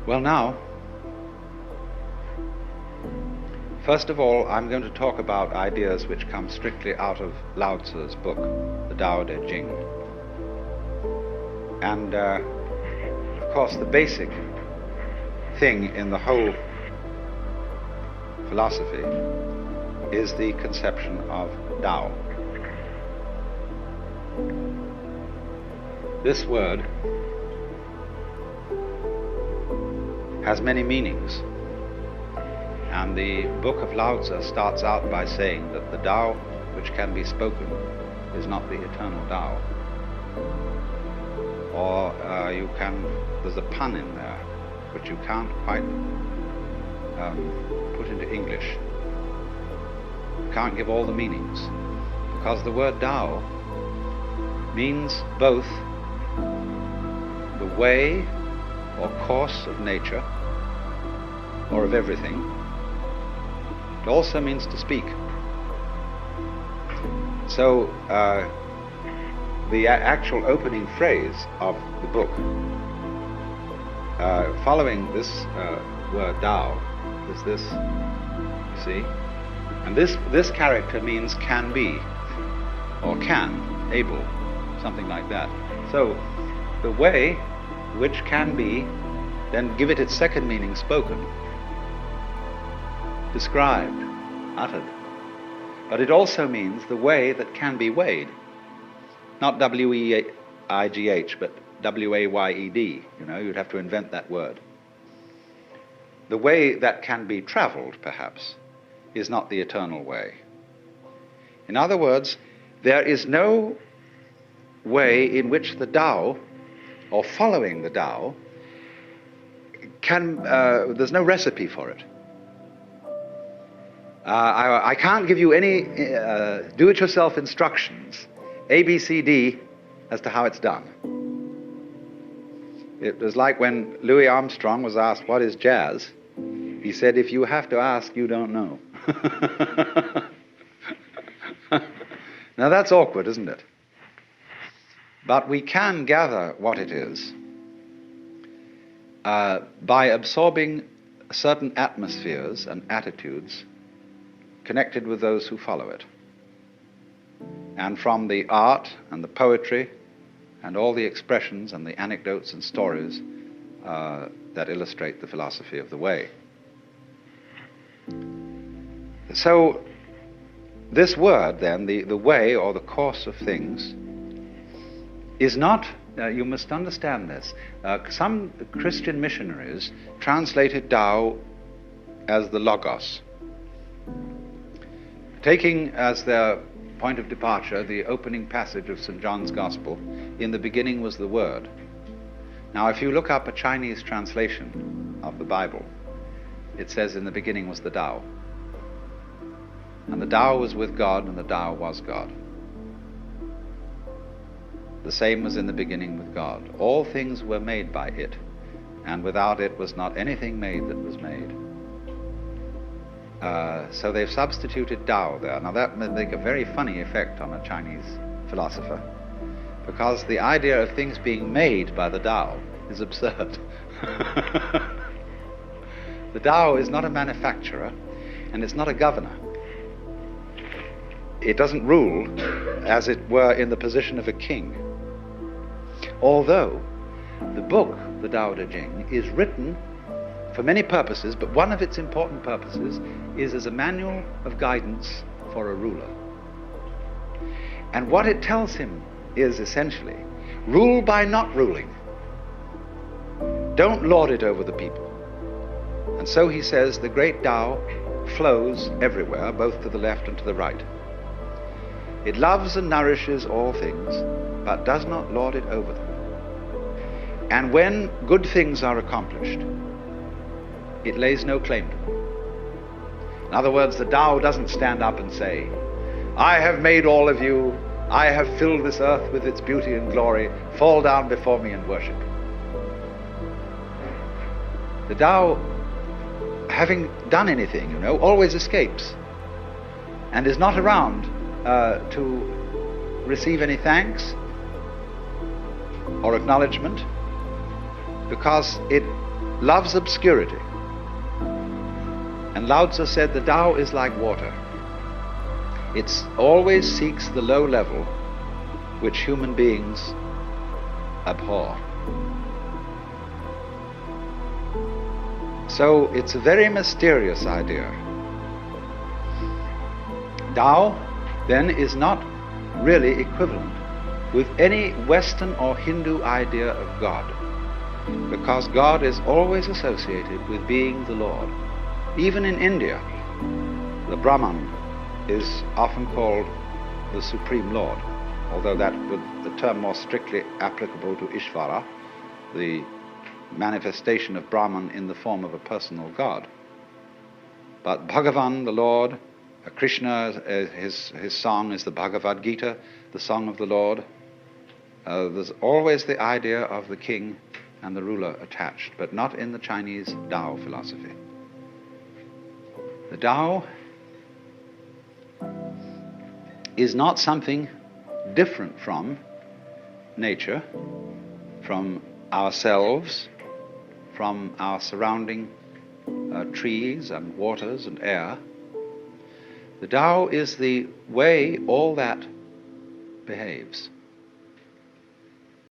Well, now, first of all, I'm going to talk about ideas which come strictly out of Lao Tzu's book, the Tao Te Ching. And, of course, the basic thing in the whole philosophy is the conception of Tao. This word has many meanings, and the book of Lao Tzu starts out by saying that the Tao which can be spoken is not the eternal Tao. Or there's a pun in there which you can't quite put into English. You can't give all the meanings, because the word Tao means both the way or course of nature, or of everything. It also means to speak. So the actual opening phrase of the book, following this word Tao, is this, you see? And this character means can be, or can, able, something like that. So the way which can be, then give it its second meaning, spoken, described, uttered. But it also means the way that can be weighed. Not W-E-I-G-H, but W-A-Y-E-D. You'd have to invent that word. The way that can be traveled, perhaps, is not the eternal way. In other words, there is no way in which the Tao, or following the Tao, there's no recipe for it. I can't give you any do-it-yourself instructions, A, B, C, D, as to how it's done. It was like when Louis Armstrong was asked, what is jazz? He said, if you have to ask, you don't know. Now that's awkward, isn't it? But we can gather what it is by absorbing certain atmospheres and attitudes connected with those who follow it. And from the art and the poetry and all the expressions and the anecdotes and stories that illustrate the philosophy of the way. So this word then, the way or the course of things, is not, you must understand this, some Christian missionaries translated Tao as the Logos, taking as their point of departure the opening passage of St. John's Gospel, in the beginning was the Word. Now if you look up a Chinese translation of the Bible, it says in the beginning was the Tao. And the Tao was with God, and the Tao was God. The same was in the beginning with God. All things were made by it, and without it was not anything made that was made. So they've substituted Tao there. Now that may make a very funny effect on a Chinese philosopher, because the idea of things being made by the Tao is absurd. The Tao is not a manufacturer, and it's not a governor. It doesn't rule, as it were, in the position of a king. Although the book, the Tao Te Ching, is written for many purposes, but one of its important purposes is as a manual of guidance for a ruler. And what it tells him is essentially, rule by not ruling. Don't lord it over the people. And so he says the great Tao flows everywhere, both to the left and to the right. It loves and nourishes all things, but does not lord it over them. And when good things are accomplished, it lays no claim to them. In other words, the Tao doesn't stand up and say, I have made all of you, I have filled this earth with its beauty and glory, fall down before me and worship. The Tao, having done anything, always escapes and is not around to receive any thanks or acknowledgement, because it loves obscurity. And Lao Tzu said the Tao is like water. It always seeks the low level which human beings abhor. So it's a very mysterious idea. Tao then is not really equivalent with any Western or Hindu idea of God, because God is always associated with being the Lord. Even in India, the Brahman is often called the Supreme Lord, although that would the term more strictly applicable to Ishvara, the manifestation of Brahman in the form of a personal God. But Bhagavan, the Lord, Krishna, his song is the Bhagavad Gita, the song of the Lord. There's always the idea of the king and the ruler attached, but not in the Chinese Tao philosophy. The Tao is not something different from nature, from ourselves, from our surrounding trees and waters and air. The Tao is the way all that behaves.